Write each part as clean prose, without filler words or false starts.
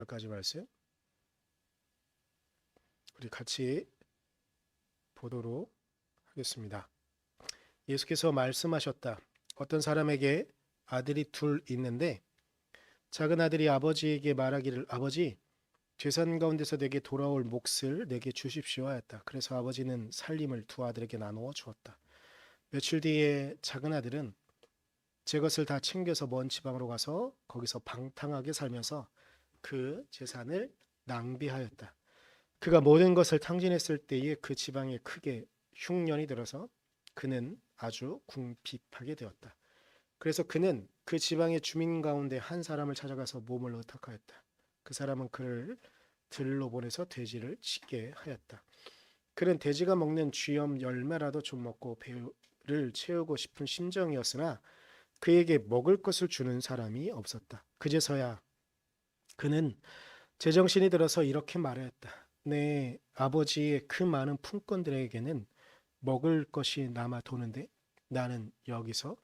까지 말씀 우리 같이 보도록 하겠습니다. 예수께서 말씀하셨다. 어떤 사람에게 아들이 둘 있는데 작은 아들이 아버지에게 말하기를 아버지 재산 가운데서 내게 돌아올 몫을 내게 주십시오 하였다. 그래서 아버지는 살림을 두 아들에게 나누어 주었다. 며칠 뒤에 작은 아들은 제 것을 다 챙겨서 먼 지방으로 가서 거기서 방탕하게 살면서 그 재산을 낭비하였다. 그가 모든 것을 탕진했을 때에 그 지방에 크게 흉년이 들어서 그는 아주 궁핍하게 되었다. 그래서 그는 그 지방의 주민 가운데 한 사람을 찾아가서 몸을 의탁하였다. 그 사람은 그를 들로 보내서 돼지를 치게 하였다. 그는 돼지가 먹는 쥐염 열매라도 좀 먹고 배를 채우고 싶은 심정이었으나 그에게 먹을 것을 주는 사람이 없었다. 그제서야 그는 제정신이 들어서 이렇게 말하였다. 내 아버지의 그 많은 품꾼들에게는 먹을 것이 남아 도는데 나는 여기서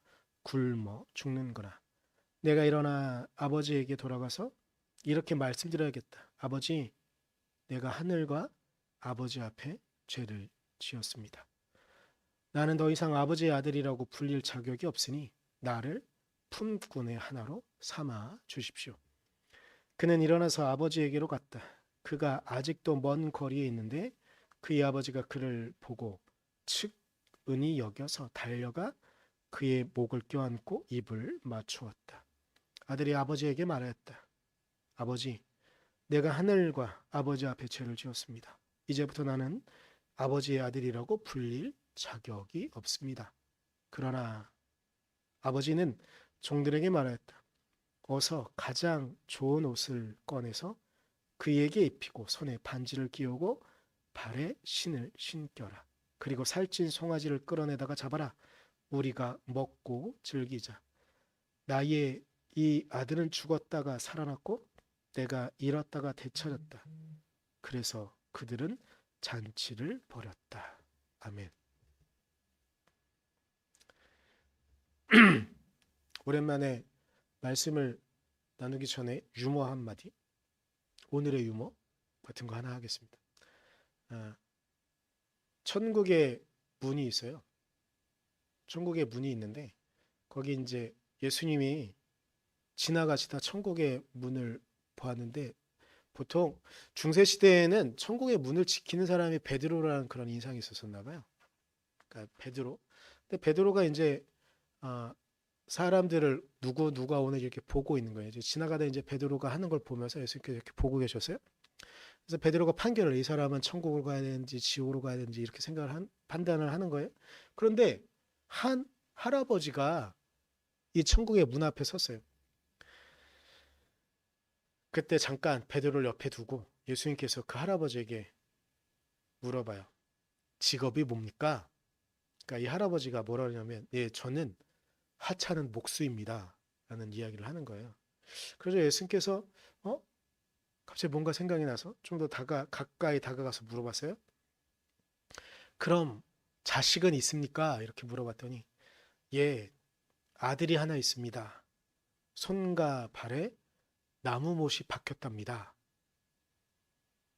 굶어 죽는구나. 내가 일어나 아버지에게 돌아가서 이렇게 말씀드려야겠다. 아버지, 내가 하늘과 아버지 앞에 죄를 지었습니다. 나는 더 이상 아버지의 아들이라고 불릴 자격이 없으니 나를 품꾼의 하나로 삼아 주십시오. 그는 일어나서 아버지에게로 갔다. 그가 아직도 먼 거리에 있는데 그의 아버지가 그를 보고 측은히 여겨서 달려가 그의 목을 껴안고 입을 맞추었다. 아들이 아버지에게 말하였다. 아버지, 내가 하늘과 아버지 앞에 죄를 지었습니다. 이제부터 나는 아버지의 아들이라고 불릴 자격이 없습니다. 그러나 아버지는 종들에게 말하였다. 어서 가장 좋은 옷을 꺼내서 그에게 입히고 손에 반지를 끼우고 발에 신을 신겨라. 그리고 살찐 송아지를 끌어내다가 잡아라. 우리가 먹고 즐기자. 나의 이 아들은 죽었다가 살아났고 내가 잃었다가 되찾았다. 그래서 그들은 잔치를 벌였다. 아멘. 오랜만에 말씀을 나누기 전에 유머 한마디, 오늘의 유머 같은 거 하나 하겠습니다. 천국에 문이 있어요. 천국에 문이 있는데 거기 이제 예수님이 지나가시다 천국의 문을 보았는데 보통 중세 시대에는 천국의 문을 지키는 사람이 베드로라는 그런 인상이 있었나 봐요. 그러니까 베드로. 근데 베드로가 이제 사람들을 누가 오늘 이렇게 보고 있는 거예요. 이제 지나가다 이제 베드로가 하는 걸 보면서 예수님께서 이렇게 보고 계셨어요. 그래서 베드로가 판결을 이 사람은 천국으로 가야 되는지 지옥으로 가야 되는지 이렇게 판단을 하는 거예요. 그런데 한 할아버지가 이 천국의 문 앞에 섰어요. 그때 잠깐 베드로를 옆에 두고 예수님께서 그 할아버지에게 물어봐요. 직업이 뭡니까? 그러니까 이 할아버지가 뭐라 그러냐면 저는 하찮은 목수입니다. 라는 이야기를 하는 거예요. 그래서 예수님께서 갑자기 뭔가 생각이 나서 좀 더 가까이 다가가서 물어봤어요. 그럼 자식은 있습니까? 이렇게 물어봤더니 아들이 하나 있습니다. 손과 발에 나무못이 박혔답니다.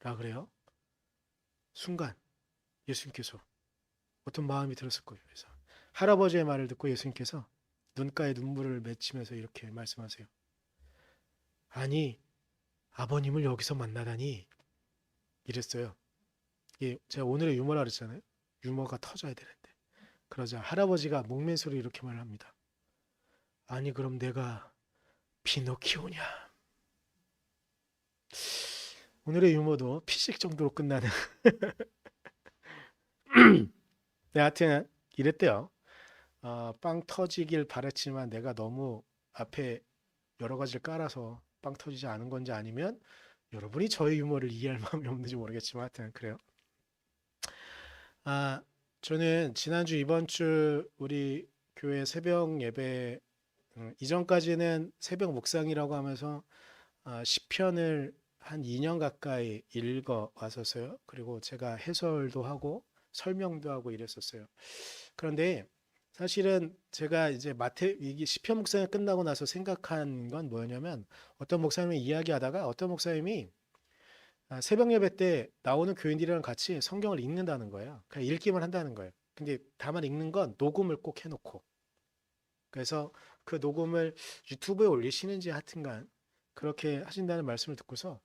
라 그래요. 순간 예수님께서 어떤 마음이 들었을 거예요. 그래서 할아버지의 말을 듣고 예수님께서 눈가에 눈물을 맺히면서 이렇게 말씀하세요. 아니, 아버님을 여기서 만나다니 이랬어요. 제가 오늘의 유머라 그랬잖아요. 유머가 터져야 되는데. 그러자 할아버지가 목맨소리로 이렇게 말을 합니다. 아니 그럼 내가 피노키오냐. 오늘의 유머도 피식 정도로 끝나는. 네, 하여튼 이랬대요. 빵 터지길 바랬지만 내가 너무 앞에 여러 가지를 깔아서 빵 터지지 않은 건지 아니면 여러분이 저의 유머를 이해할 마음이 없는지 모르겠지만 하여튼 그래요. 저는 지난주 이번 주 우리 교회 새벽 예배 이전까지는 새벽 묵상이라고 하면서 시편을 한 2년 가까이 읽어 왔었어요. 그리고 제가 해설도 하고 설명도 하고 이랬었어요. 그런데 사실은 제가 이제 이게 시편 묵상이 끝나고 나서 생각한 건 뭐였냐면 어떤 목사님이 이야기하다가 어떤 목사님이 새벽 예배 때 나오는 교인들이랑 같이 성경을 읽는다는 거예요. 그냥 읽기만 한다는 거예요. 근데 다만 읽는 건 녹음을 꼭 해놓고 그래서 그 녹음을 유튜브에 올리시는지 하여튼간 그렇게 하신다는 말씀을 듣고서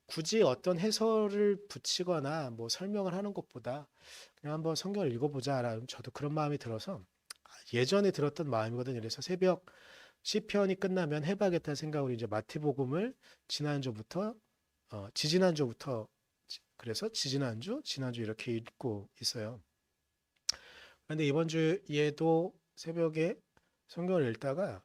굳이 어떤 해설을 붙이거나 뭐 설명을 하는 것보다 그냥 한번 성경을 읽어보자라는 저도 그런 마음이 들어서 예전에 들었던 마음이거든요. 그래서 새벽 시편이 끝나면 해봐야겠다는 생각으로 이제 마태복음을 지난주부터 지지난주부터 그래서 지난주 이렇게 읽고 있어요. 그런데 이번 주에도 새벽에 성경을 읽다가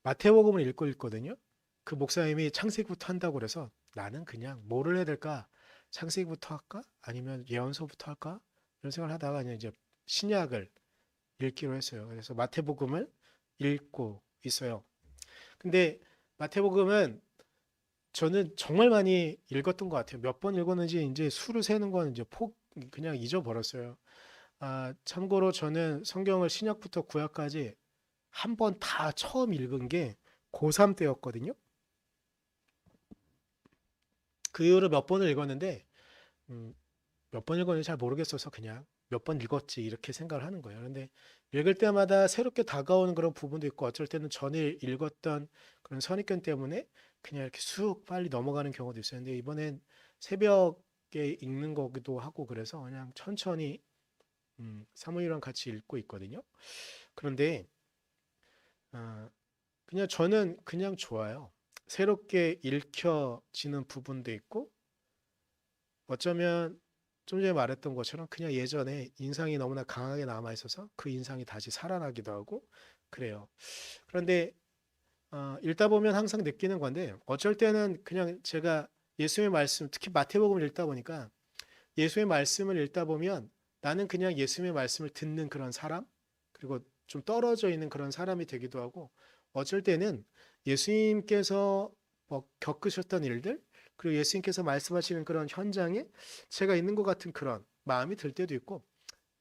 마태복음을 읽고 있거든요. 그 목사님이 창세기부터 한다고 그래서 나는 그냥 뭐를 해야 될까? 창세기부터 할까? 아니면 예언서부터 할까? 이런 생각을 하다가 그냥 이제 신약을 읽기로 했어요. 그래서 마태복음을 읽고 있어요. 근데 마태복음은 저는 정말 많이 읽었던 것 같아요. 몇 번 읽었는지 이제 수를 세는 건 이제 그냥 잊어버렸어요. 참고로 저는 성경을 신약부터 구약까지 한 번 다 처음 읽은 게 고3 때였거든요. 그 이후로 몇 번을 읽었는데 몇 번 읽었는지 잘 모르겠어서 그냥 몇 번 읽었지 이렇게 생각을 하는 거예요. 그런데 읽을 때마다 새롭게 다가오는 그런 부분도 있고 어쩔 때는 전에 읽었던 그런 선입견 때문에 그냥 이렇게 쑥 빨리 넘어가는 경우도 있었는데 이번엔 새벽에 읽는 거기도 하고 그래서 그냥 천천히 사모님이랑 같이 읽고 있거든요. 그런데 아, 그냥 저는 그냥 좋아요. 새롭게 읽혀지는 부분도 있고 어쩌면 좀 전에 말했던 것처럼 그냥 예전에 인상이 너무나 강하게 남아 있어서 그 인상이 다시 살아나기도 하고 그래요. 그런데 읽다 보면 항상 느끼는 건데 어쩔 때는 그냥 제가 예수의 말씀, 특히 마태복음을 읽다 보니까 예수의 말씀을 읽다 보면 나는 그냥 예수의 말씀을 듣는 그런 사람, 그리고 좀 떨어져 있는 그런 사람이 되기도 하고 어쩔 때는 예수님께서 뭐 겪으셨던 일들, 그리고 예수님께서 말씀하시는 그런 현장에 제가 있는 것 같은 그런 마음이 들 때도 있고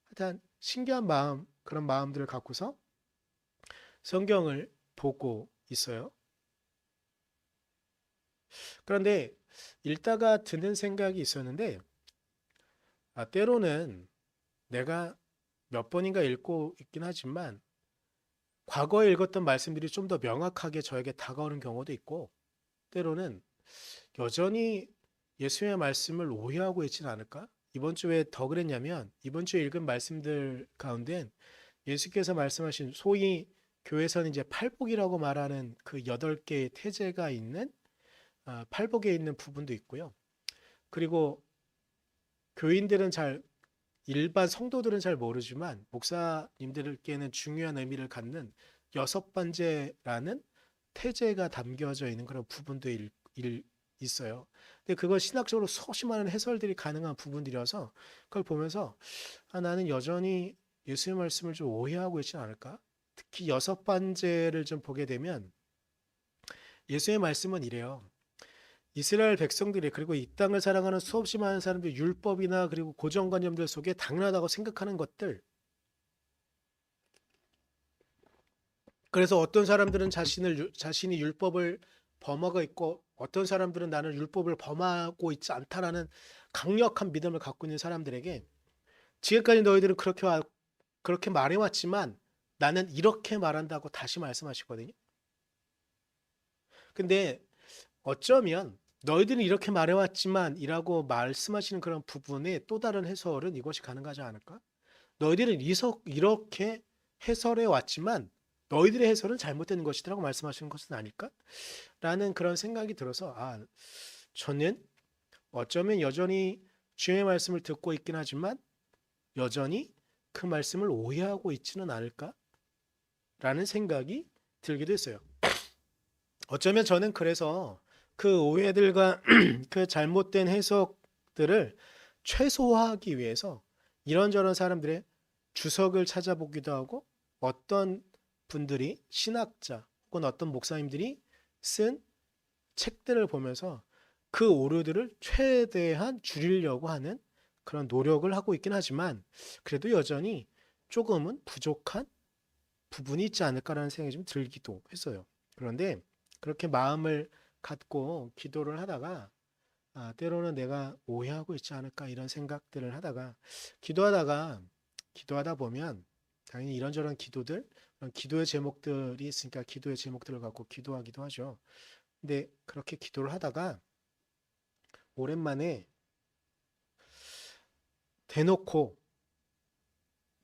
하여튼 신기한 마음, 그런 마음들을 갖고서 성경을 보고 있어요. 그런데 읽다가 드는 생각이 있었는데 때로는 내가 몇 번인가 읽고 있긴 하지만 과거에 읽었던 말씀들이 좀 더 명확하게 저에게 다가오는 경우도 있고 때로는 여전히 예수의 말씀을 오해하고 있지는 않을까? 이번 주에 더 그랬냐면 이번 주에 읽은 말씀들 가운데 예수께서 말씀하신 소위 교회에서는 이제 팔복이라고 말하는 그 8개의 태제가 있는 팔복에 있는 부분도 있고요. 그리고 교인들은 일반 성도들은 잘 모르지만 목사님들께는 중요한 의미를 갖는 6번째라는 태제가 담겨져 있는 그런 부분도 있어요. 근데 그걸 신학적으로 수없이 많은 해설들이 가능한 부분들이어서 그걸 보면서 나는 여전히 예수의 말씀을 좀 오해하고 있지 않을까? 특히 6번째를 좀 보게 되면 예수의 말씀은 이래요. 이스라엘 백성들이 그리고 이 땅을 살아가는 수없이 많은 사람들이 율법이나 그리고 고정관념들 속에 당연하다고 생각하는 것들. 그래서 어떤 사람들은 자신이 율법을 범하고 있고 어떤 사람들은 나는 율법을 범하고 있지 않다라는 강력한 믿음을 갖고 있는 사람들에게 지금까지 너희들은 그렇게 말해왔지만 나는 이렇게 말한다고 다시 말씀하시거든요. 근데 어쩌면 너희들은 이렇게 말해왔지만 이라고 말씀하시는 그런 부분의 또 다른 해설은 이것이 가능하지 않을까? 너희들은 이렇게 해설해 왔지만 너희들의 해설은 잘못된 것이라고 말씀하시는 것은 아닐까? 라는 그런 생각이 들어서 저는 어쩌면 여전히 주의 말씀을 듣고 있긴 하지만 여전히 그 말씀을 오해하고 있지는 않을까? 라는 생각이 들기도 했어요. 어쩌면 저는 그래서 그 오해들과 그 잘못된 해석들을 최소화하기 위해서 이런저런 사람들의 주석을 찾아보기도 하고 어떤 분들이 신학자 혹은 어떤 목사님들이 쓴 책들을 보면서 그 오류들을 최대한 줄이려고 하는 그런 노력을 하고 있긴 하지만 그래도 여전히 조금은 부족한 부분이 있지 않을까라는 생각이 좀 들기도 했어요. 그런데 그렇게 마음을 갖고 기도를 하다가 때로는 내가 오해하고 있지 않을까 이런 생각들을 하다가 기도하다가 기도하다 보면 당연히 이런저런 기도들, 그런 기도의 제목들이 있으니까 기도의 제목들을 갖고 기도하기도 하죠. 근데 그렇게 기도를 하다가 오랜만에 대놓고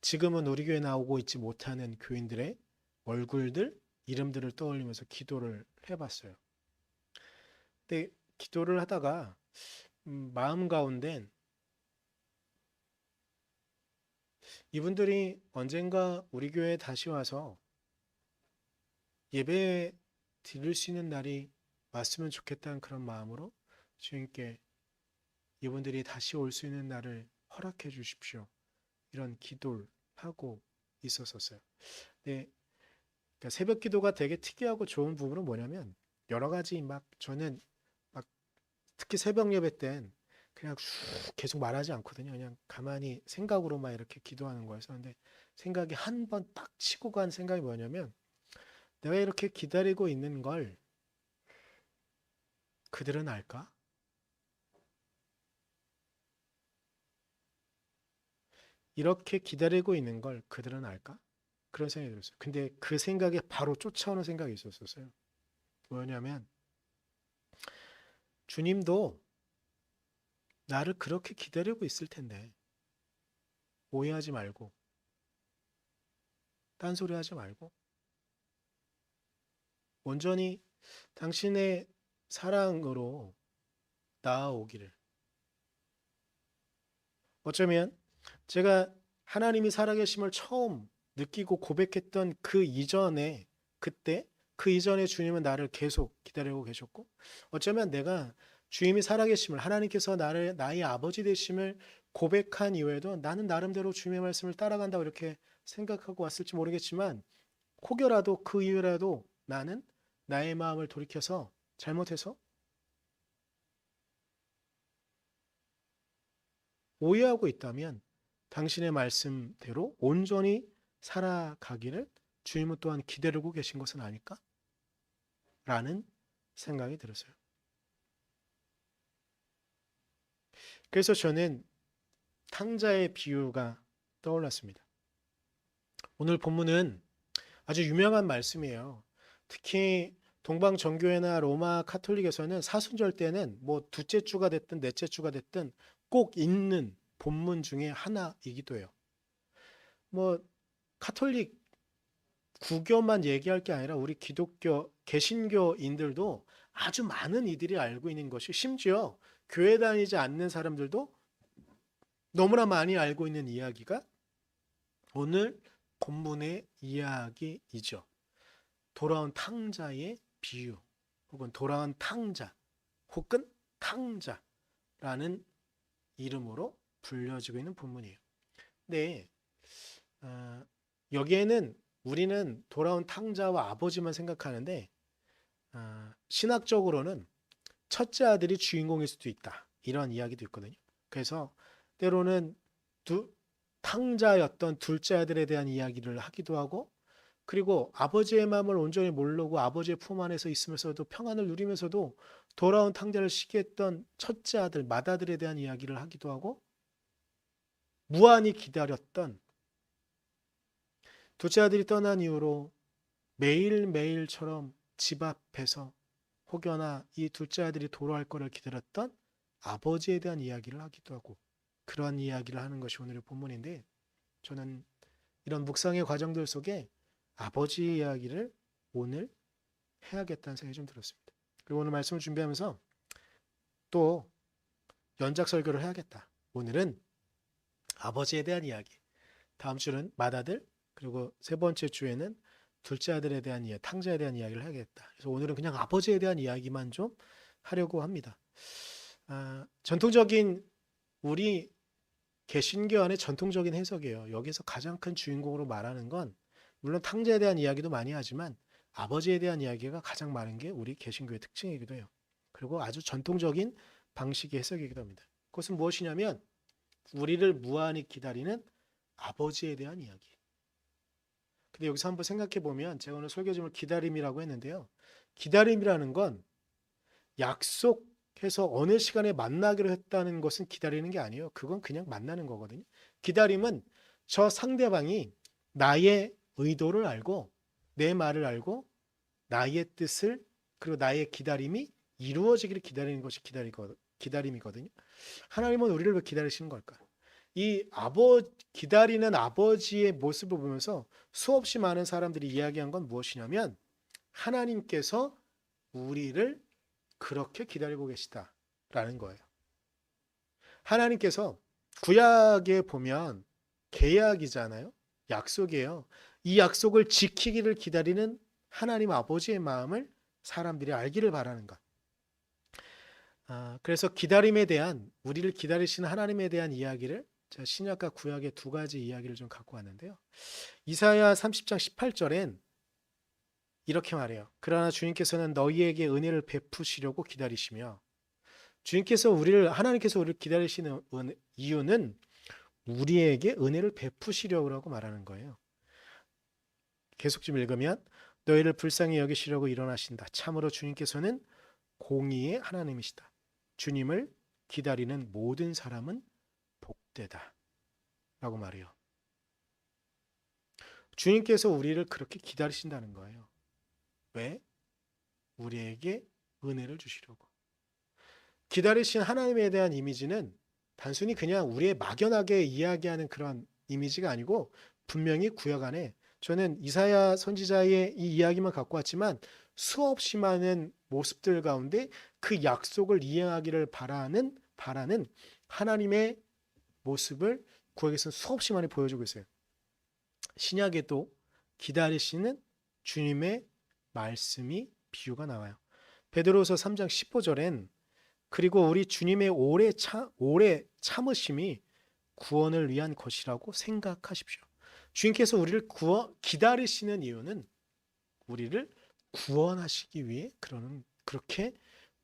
지금은 우리 교회 나오고 있지 못하는 교인들의 얼굴들, 이름들을 떠올리면서 기도를 해봤어요. 근데 기도를 하다가 마음 가운데 이분들이 언젠가 우리 교회에 다시 와서 예배 드릴 수 있는 날이 왔으면 좋겠다는 그런 마음으로 주님께 이분들이 다시 올 수 있는 날을 허락해 주십시오. 이런 기도를 하고 있었어요. 네, 그러니까 새벽 기도가 되게 특이하고 좋은 부분은 뭐냐면 여러 가지 막 저는 막 특히 새벽 예배 땐 그냥 쭉 계속 말하지 않거든요. 그냥 가만히 생각으로만 이렇게 기도하는 거여서. 근데 생각이 한 번 딱 치고 간 생각이 뭐냐면 내가 이렇게 기다리고 있는 걸 그들은 알까? 이렇게 기다리고 있는 걸 그들은 알까? 그런 생각이 들었어요. 근데 그 생각에 바로 쫓아오는 생각이 있었어요. 뭐냐면 주님도 나를 그렇게 기다리고 있을 텐데 오해하지 말고 딴소리 하지 말고 온전히 당신의 사랑으로 나아오기를. 어쩌면 제가 하나님이 살아계심을 처음 느끼고 고백했던 그 이전에 그때 그 이전에 주님은 나를 계속 기다리고 계셨고 어쩌면 내가 주님이 살아계심을 하나님께서 나의 아버지 되심을 고백한 이후에도 나는 나름대로 주님의 말씀을 따라간다고 이렇게 생각하고 왔을지 모르겠지만 혹여라도 그 이후라도 나는 나의 마음을 돌이켜서 잘못해서 오해하고 있다면 당신의 말씀대로 온전히 살아가기를 주님은 또한 기다리고 계신 것은 아닐까? 라는 생각이 들었어요. 그래서 저는 탕자의 비유가 떠올랐습니다. 오늘 본문은 아주 유명한 말씀이에요. 특히 동방정교회나 로마 카톨릭에서는 사순절 때는 뭐 둘째 주가 됐든 넷째 주가 됐든 꼭 읽는 본문 중에 하나이기도 해요. 뭐 카톨릭 구교만 얘기할 게 아니라 우리 기독교 개신교인들도 아주 많은 이들이 알고 있는 것이 심지어 교회 다니지 않는 사람들도 너무나 많이 알고 있는 이야기가 오늘 본문의 이야기이죠. 돌아온 탕자의 비유 혹은 돌아온 탕자 혹은 탕자라는 이름으로 불려지고 있는 본문이에요. 네, 여기에는 우리는 돌아온 탕자와 아버지만 생각하는데 신학적으로는 첫째 아들이 주인공일 수도 있다. 이런 이야기도 있거든요. 그래서 때로는 탕자였던 둘째 아들에 대한 이야기를 하기도 하고 그리고 아버지의 마음을 온전히 모르고 아버지의 품 안에서 있으면서도 평안을 누리면서도 돌아온 탕자를 시기했던 첫째 아들, 맏아들에 대한 이야기를 하기도 하고 무한히 기다렸던 둘째 아들이 떠난 이후로 매일매일처럼 집 앞에서 혹여나 이 둘째 아들이 돌아올 거를 기다렸던 아버지에 대한 이야기를 하기도 하고 그러한 이야기를 하는 것이 오늘의 본문인데 저는 이런 묵상의 과정들 속에 아버지 이야기를 오늘 해야겠다는 생각이 좀 들었습니다. 그리고 오늘 말씀을 준비하면서 또 연작 설교를 해야겠다. 오늘은 아버지에 대한 이야기, 다음 주는 맏아들, 그리고 세 번째 주에는 둘째 아들에 대한 이야기, 탕자에 대한 이야기를 해야겠다. 그래서 오늘은 그냥 아버지에 대한 이야기만 좀 하려고 합니다. 전통적인 우리 개신교 안의 전통적인 해석이에요. 여기서 가장 큰 주인공으로 말하는 건 물론 탕자에 대한 이야기도 많이 하지만 아버지에 대한 이야기가 가장 많은 게 우리 개신교의 특징이기도 해요. 그리고 아주 전통적인 방식의 해석이기도 합니다. 그것은 무엇이냐면 우리를 무한히 기다리는 아버지에 대한 이야기. 근데 여기서 한번 생각해 보면 제가 오늘 설교 제목을 기다림이라고 했는데요. 기다림이라는 건 약속해서 어느 시간에 만나기로 했다는 것은 기다리는 게 아니에요. 그건 그냥 만나는 거거든요. 기다림은 저 상대방이 나의 의도를 알고 내 말을 알고 나의 뜻을 그리고 나의 기다림이 이루어지기를 기다리는 것이 기다림이거든요. 하나님은 우리를 왜 기다리시는 걸까요? 기다리는 아버지의 모습을 보면서 수없이 많은 사람들이 이야기한 건 무엇이냐면 하나님께서 우리를 그렇게 기다리고 계시다라는 거예요. 하나님께서 구약에 보면 계약이잖아요. 약속이에요. 이 약속을 지키기를 기다리는 하나님 아버지의 마음을 사람들이 알기를 바라는 것. 그래서 기다림에 대한 우리를 기다리시는 하나님에 대한 이야기를 제가 신약과 구약의 두 가지 이야기를 좀 갖고 왔는데요. 이사야 30장 18절엔 이렇게 말해요. 그러나 주님께서는 너희에게 은혜를 베푸시려고 기다리시며 하나님께서 우리를 기다리시는 이유는 우리에게 은혜를 베푸시려고 말하는 거예요. 계속 좀 읽으면 너희를 불쌍히 여기시려고 일어나신다. 참으로 주님께서는 공의의 하나님이시다. 주님을 기다리는 모든 사람은 복되다. 라고 말해요. 주님께서 우리를 그렇게 기다리신다는 거예요. 왜? 우리에게 은혜를 주시려고. 기다리신 하나님에 대한 이미지는 단순히 그냥 우리의 막연하게 이야기하는 그런 이미지가 아니고 분명히 구약 안에 저는 이사야 선지자의 이 이야기만 갖고 왔지만 수없이 많은 모습들 가운데 그 약속을 이행하기를 바라는 하나님의 모습을 구약에서는 수없이 많이 보여주고 있어요. 신약에도 기다리시는 주님의 말씀이 비유가 나와요. 베드로서 3장 15절엔 그리고 우리 주님의 오래 참으심이 구원을 위한 것이라고 생각하십시오. 주님께서 우리를 기다리시는 이유는 우리를 구원하시기 위해 그렇게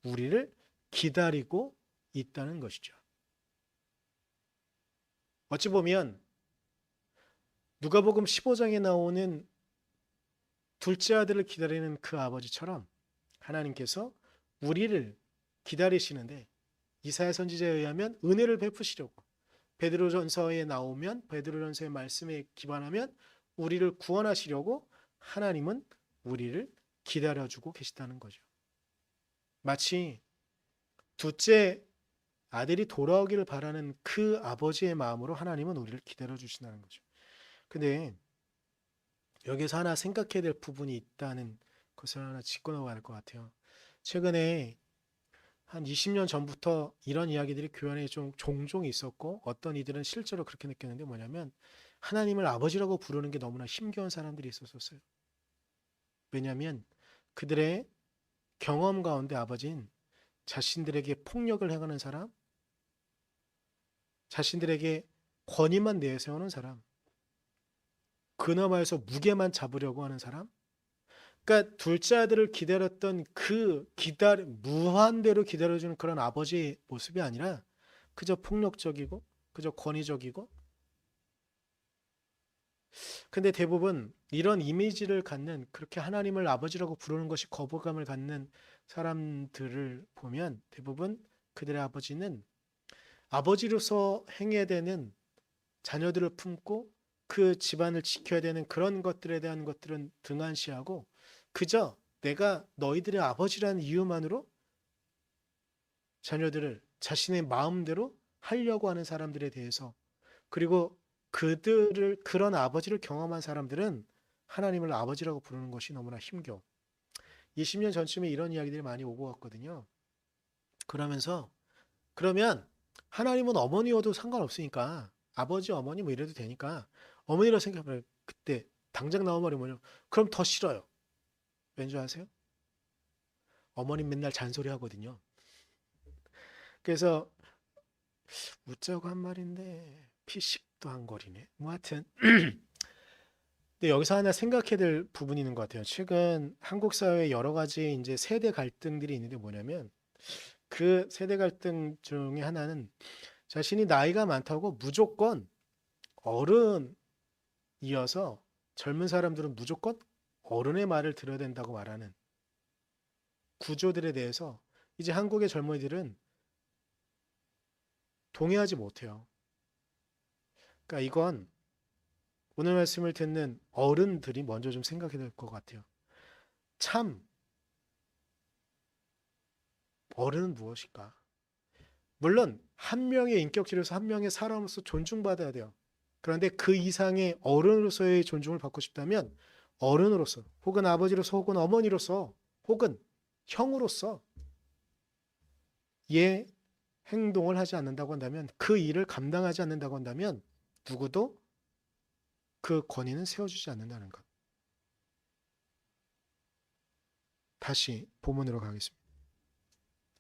우리를 기다리고 있다는 것이죠. 어찌 보면 누가복음 15장에 나오는 둘째 아들을 기다리는 그 아버지처럼 하나님께서 우리를 기다리시는데 이사야 선지자에 의하면 은혜를 베푸시려고 베드로전서에 나오면 베드로전서의 말씀에 기반하면 우리를 구원하시려고 하나님은 우리를 기다려주고 계시다는 거죠. 마치 둘째 아들이 돌아오기를 바라는 그 아버지의 마음으로 하나님은 우리를 기다려주신다는 거죠. 근데 여기서 하나 생각해야 될 부분이 있다는 것을 하나 짚고 넘어가야 될 것 같아요. 최근에 한 20년 전부터 이런 이야기들이 교회 안에 좀 종종 있었고 어떤 이들은 실제로 그렇게 느꼈는데 뭐냐면 하나님을 아버지라고 부르는 게 너무나 힘겨운 사람들이 있었어요. 왜냐하면 그들의 경험 가운데 아버지는 자신들에게 폭력을 행하는 사람, 자신들에게 권위만 내세우는 사람, 그나마에서 무게만 잡으려고 하는 사람, 그러니까 둘째 아들을 기다렸던 무한대로 기다려주는 그런 아버지의 모습이 아니라 그저 폭력적이고 그저 권위적이고 근데 대부분 이런 이미지를 갖는 그렇게 하나님을 아버지라고 부르는 것이 거부감을 갖는 사람들을 보면 대부분 그들의 아버지는 아버지로서 행해야 되는 자녀들을 품고 그 집안을 지켜야 되는 그런 것들에 대한 것들은 등한시하고 그저 내가 너희들의 아버지라는 이유만으로 자녀들을 자신의 마음대로 하려고 하는 사람들에 대해서 그리고 그런 아버지를 경험한 사람들은 하나님을 아버지라고 부르는 것이 너무나 힘겨워. 20년 전쯤에 이런 이야기들이 많이 오고 갔거든요. 그러면 하나님은 어머니여도 상관없으니까 아버지 어머니 뭐 이래도 되니까 어머니라고 생각하면 그때 당장 나온 말이 뭐냐면 그럼 더 싫어요. 왠지 아세요? 어머님 맨날 잔소리 하거든요. 그래서 웃자고 한 말인데 피식도 한 거리네. 뭐 하여튼 근데 여기서 하나 생각해야 될 부분이 있는 것 같아요. 최근 한국 사회에 여러 가지 이제 세대 갈등들이 있는데 뭐냐면 그 세대 갈등 중에 하나는 자신이 나이가 많다고 무조건 어른이어서 젊은 사람들은 무조건 어른의 말을 들어야 된다고 말하는 구조들에 대해서 이제 한국의 젊은이들은 동의하지 못해요. 그러니까 이건 오늘 말씀을 듣는 어른들이 먼저 좀 생각해야 될 것 같아요. 참, 어른은 무엇일까? 물론 한 명의 인격체로서 한 명의 사람으로서 존중받아야 돼요. 그런데 그 이상의 어른으로서의 존중을 받고 싶다면 어른으로서 혹은 아버지로서 혹은 어머니로서 혹은 형으로서 얘 행동을 하지 않는다고 한다면 그 일을 감당하지 않는다고 한다면 누구도 그 권위는 세워주지 않는다는 것. 다시 본문으로 가겠습니다.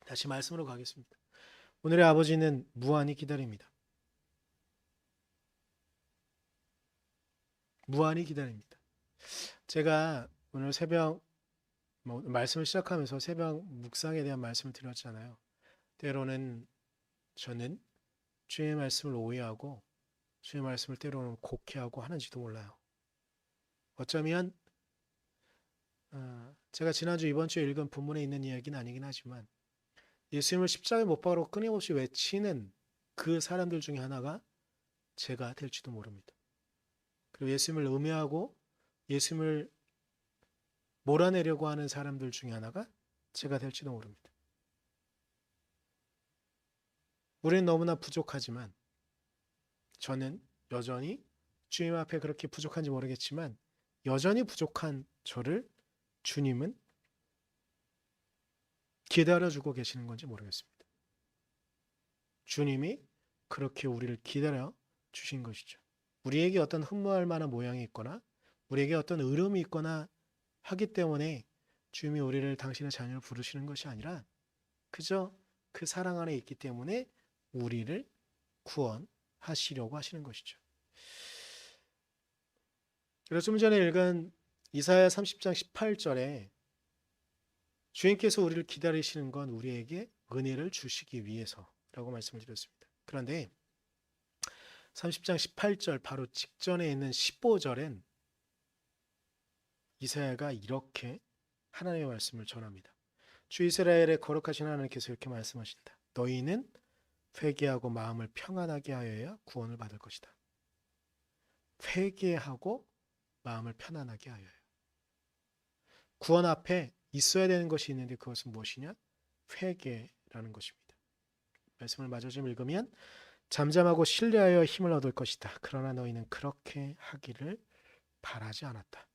다시 말씀으로 가겠습니다. 오늘의 아버지는 무한히 기다립니다. 무한히 기다립니다. 제가 오늘 새벽 말씀을 시작하면서 새벽 묵상에 대한 말씀을 드렸잖아요. 때로는 저는 주의 말씀을 오해하고 주의 말씀을 때로는 곡해하고 하는지도 몰라요. 어쩌면 제가 지난주 이번 주에 읽은 본문에 있는 이야기는 아니긴 하지만 예수님을 십자가에 못 박으라고 끊임없이 외치는 그 사람들 중에 하나가 제가 될지도 모릅니다. 그리고 예수님을 음해하고 예수님을 몰아내려고 하는 사람들 중에 하나가 제가 될지도 모릅니다. 우리는 너무나 부족하지만 저는 여전히 주님 앞에 그렇게 부족한지 모르겠지만 여전히 부족한 저를 주님은 기다려주고 계시는 건지 모르겠습니다. 주님이 그렇게 우리를 기다려 주신 것이죠. 우리에게 어떤 흠모할 만한 모양이 있거나 우리에게 어떤 의름이 있거나 하기 때문에 주님이 우리를 당신의 자녀로 부르시는 것이 아니라 그저 그 사랑 안에 있기 때문에 우리를 구원하시려고 하시는 것이죠. 그래서 좀 전에 읽은 이사야 30장 18절에 주님께서 우리를 기다리시는 건 우리에게 은혜를 주시기 위해서라고 말씀을 드렸습니다. 그런데 30장 18절 바로 직전에 있는 15절엔 이사야가 이렇게 하나님의 말씀을 전합니다. 주 이스라엘의 거룩하신 하나님께서 이렇게 말씀하신다. 너희는 회개하고 마음을 평안하게 하여야 구원을 받을 것이다. 회개하고 마음을 편안하게 하여야. 구원 앞에 있어야 되는 것이 있는데 그것은 무엇이냐? 회개라는 것입니다. 말씀을 마저 좀 읽으면 잠잠하고 신뢰하여 힘을 얻을 것이다. 그러나 너희는 그렇게 하기를 바라지 않았다.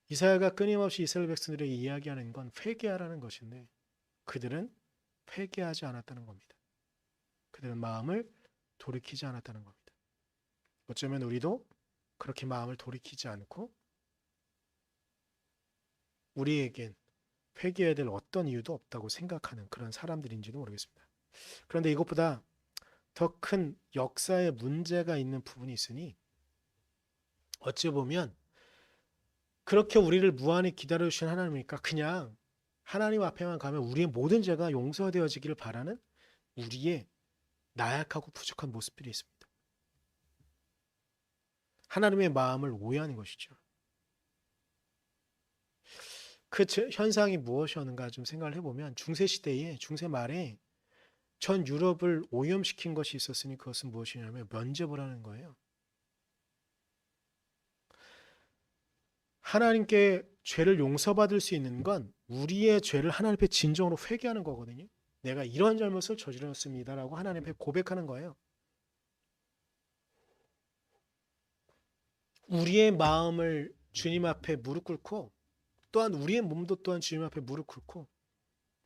이사야가 끊임없이 이스라엘 백성들에게 이야기하는 건 회개하라는 것인데 그들은 회개하지 않았다는 겁니다. 그들은 마음을 돌이키지 않았다는 겁니다. 어쩌면 우리도 그렇게 마음을 돌이키지 않고 우리에겐 회개해야 될 어떤 이유도 없다고 생각하는 그런 사람들인지도 모르겠습니다. 그런데 이것보다 더 큰 역사의 문제가 있는 부분이 있으니 어찌 보면 그렇게 우리를 무한히 기다려주신 하나님이니까 그냥 하나님 앞에만 가면 우리의 모든 죄가 용서되어지기를 바라는 우리의 나약하고 부족한 모습들이 있습니다. 하나님의 마음을 오해하는 것이죠. 그 현상이 무엇이었는가 좀 생각을 해보면 중세시대에 중세 말에 전 유럽을 오염시킨 것이 있었으니 그것은 무엇이냐면 면죄부를 하는 거예요. 하나님께 죄를 용서받을 수 있는 건 우리의 죄를 하나님 앞에 진정으로 회개하는 거거든요. 내가 이런 잘못을 저질렀습니다라고 하나님 앞에 고백하는 거예요. 우리의 마음을 주님 앞에 무릎 꿇고 또한 우리의 몸도 또한 주님 앞에 무릎 꿇고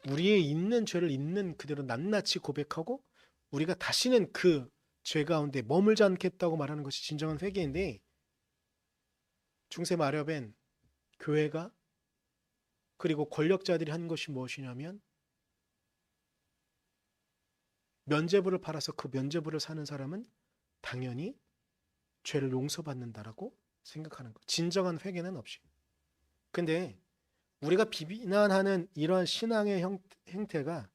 우리의 있는 죄를 있는 그대로 낱낱이 고백하고 우리가 다시는 그 죄 가운데 머물지 않겠다고 말하는 것이 진정한 회개인데 중세 마렵엔 교회가 그리고 권력자들이 한 것이 무엇이냐면 면죄부를 팔아서 그 면죄부를 사는 사람은 당연히 죄를 용서받는다라고 생각하는 것. 진정한 회개는 없이. 근데 우리가 비난하는 이러한 신앙의 행태가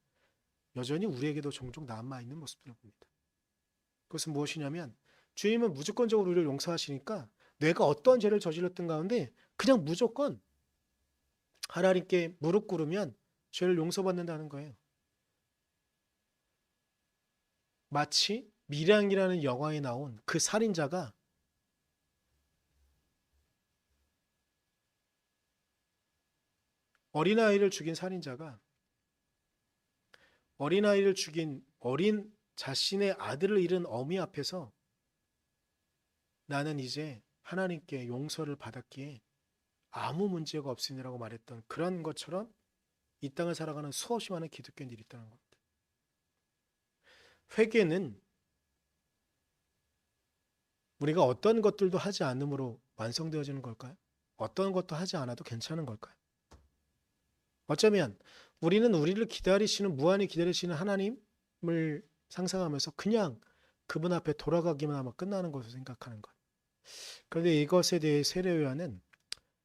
여전히 우리에게도 종종 남아있는 모습들을 봅니다. 그것은 무엇이냐면 주님은 무조건적으로 우리를 용서하시니까 내가 어떤 죄를 저질렀던 가운데 그냥 무조건 하나님께 무릎 꿇으면 죄를 용서받는다는 거예요. 마치 밀양이라는 영화에 나온 그 살인자가 어린아이를 죽인 살인자가 어린아이를 죽인 어린 자신의 아들을 잃은 어미 앞에서 나는 이제 하나님께 용서를 받았기에 아무 문제가 없으니라고 말했던 그런 것처럼 이 땅을 살아가는 수없이 많은 기독교인들이 있다는 겁니다. 회개는 우리가 어떤 것들도 하지 않음으로 완성되어지는 걸까요? 어떤 것도 하지 않아도 괜찮은 걸까요? 어쩌면 우리는 우리를 기다리시는 무한히 기다리시는 하나님을 상상하면서 그냥 그분 앞에 돌아가기만 하면 끝나는 것으로 생각하는 것. 그런데 이것에 대해 세례요한은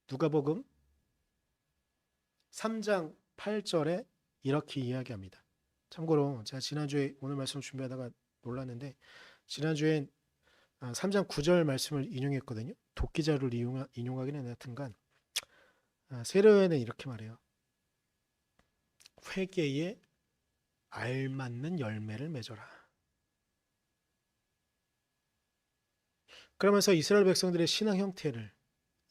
누가복음 3장 8절에 이렇게 이야기합니다. 참고로 제가 지난주에 오늘 말씀 준비하다가 놀랐는데 지난주엔 3장 9절 말씀을 인용했거든요. 도끼자를 인용하긴 했는데 하여튼간 세례요한은 이렇게 말해요. 회개에 알맞는 열매를 맺어라. 그러면서 이스라엘 백성들의 신앙 형태를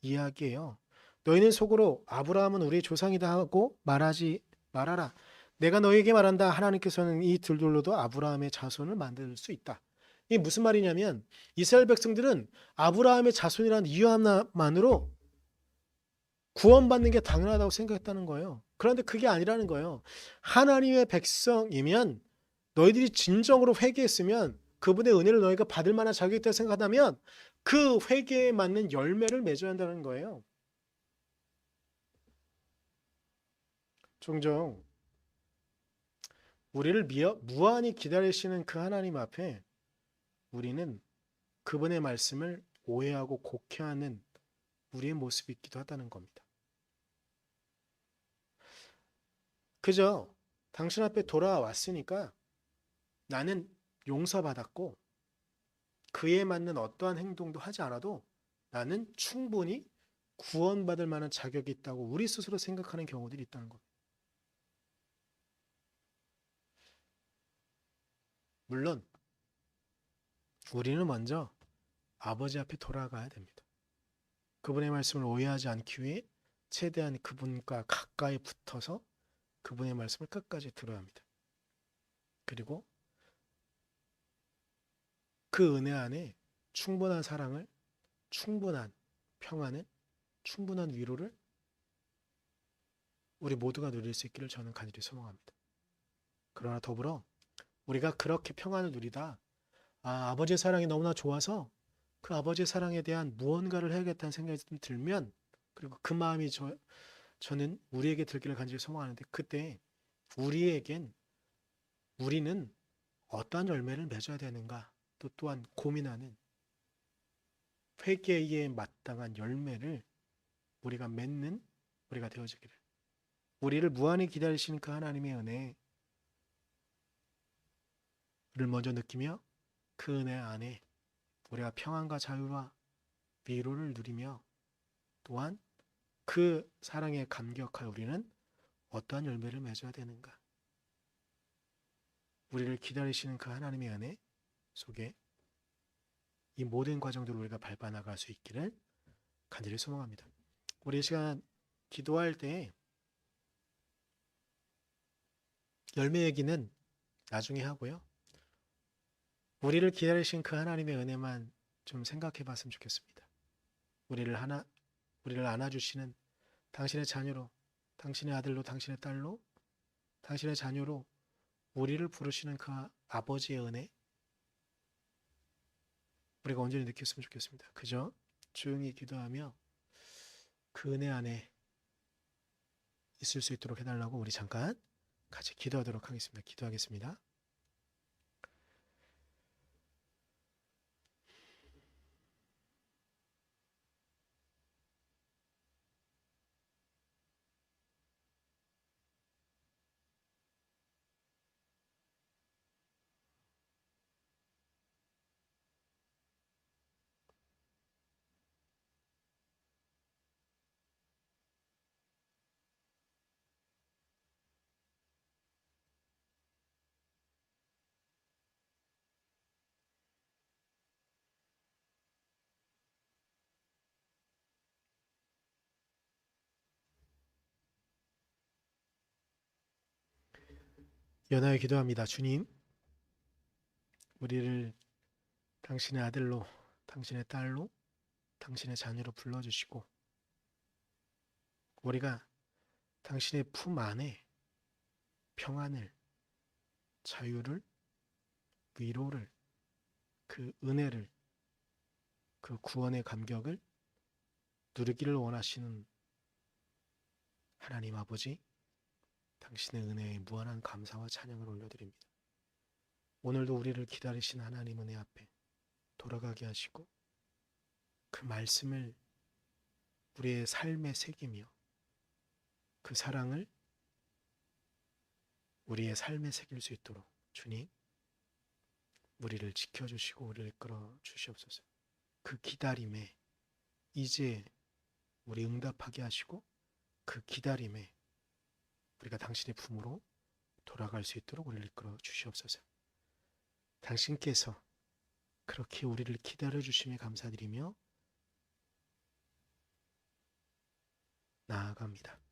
이야기해요. 너희는 속으로 아브라함은 우리의 조상이다 하고 말하지 말아라. 내가 너희에게 말한다. 하나님께서는 이 들들로도 아브라함의 자손을 만들 수 있다. 이게 무슨 말이냐면 이스라엘 백성들은 아브라함의 자손이라는 이유 하나만으로 구원받는 게 당연하다고 생각했다는 거예요. 그런데 그게 아니라는 거예요. 하나님의 백성이면 너희들이 진정으로 회개했으면 그분의 은혜를 너희가 받을 만한 자격이 있다고 생각한다면 그 회개에 맞는 열매를 맺어야 한다는 거예요. 종종 우리를 무한히 기다리시는 그 하나님 앞에 우리는 그분의 말씀을 오해하고 곡해하는 우리의 모습이 있기도 하다는 겁니다. 그저 당신 앞에 돌아왔으니까 나는 용서받았고 그에 맞는 어떠한 행동도 하지 않아도 나는 충분히 구원받을 만한 자격이 있다고 우리 스스로 생각하는 경우들이 있다는 겁니다. 물론 우리는 먼저 아버지 앞에 돌아가야 됩니다. 그분의 말씀을 오해하지 않기 위해 최대한 그분과 가까이 붙어서 그분의 말씀을 끝까지 들어야 합니다. 그리고 그 은혜 안에 충분한 사랑을, 충분한 평안을, 충분한 위로를 우리 모두가 누릴 수 있기를 저는 간절히 소망합니다. 그러나 더불어 우리가 그렇게 평안을 누리다 아버지의 사랑이 너무나 좋아서 그 아버지의 사랑에 대한 무언가를 해야겠다는 생각이 좀 들면 그리고 그 마음이 저는 우리에게 들기를 간절히 소망하는데 그때 우리는 어떠한 열매를 맺어야 되는가 또 또한 고민하는 회개에 마땅한 열매를 우리가 맺는 우리가 되어지기를 우리를 무한히 기다리시는 그 하나님의 은혜를 먼저 느끼며 그 은혜 안에 우리가 평안과 자유와 위로를 누리며 또한 그 사랑에 감격하여 우리는 어떠한 열매를 맺어야 되는가 우리를 기다리시는 그 하나님의 은혜 속에 이 모든 과정들을 우리가 밟아 나갈 수 있기를 간절히 소망합니다. 우리 이 시간 기도할 때 열매 얘기는 나중에 하고요. 우리를 기다리신 그 하나님의 은혜만 좀 생각해 봤으면 좋겠습니다. 우리를 안아주시는 당신의 자녀로, 당신의 아들로, 당신의 딸로, 당신의 자녀로 우리를 부르시는 그 아버지의 은혜 우리가 온전히 느꼈으면 좋겠습니다. 그저 조용히 기도하며 그 은혜 안에 있을 수 있도록 해달라고 우리 잠깐 같이 기도하도록 하겠습니다. 기도하겠습니다. 연하여 기도합니다. 주님, 우리를 당신의 아들로, 당신의 딸로, 당신의 자녀로 불러주시고 우리가 당신의 품 안에 평안을, 자유를, 위로를, 그 은혜를, 그 구원의 감격을 누리기를 원하시는 하나님 아버지, 당신의 은혜에 무한한 감사와 찬양을 올려드립니다. 오늘도 우리를 기다리신 하나님 은혜 앞에 돌아가게 하시고 그 말씀을 우리의 삶에 새기며 그 사랑을 우리의 삶에 새길 수 있도록 주님, 우리를 지켜주시고 우리를 이끌어 주시옵소서. 그 기다림에 이제 우리 응답하게 하시고 그 기다림에 우리가 당신의 품으로 돌아갈 수 있도록 우리를 이끌어 주시옵소서. 당신께서 그렇게 우리를 기다려 주심에 감사드리며 나아갑니다.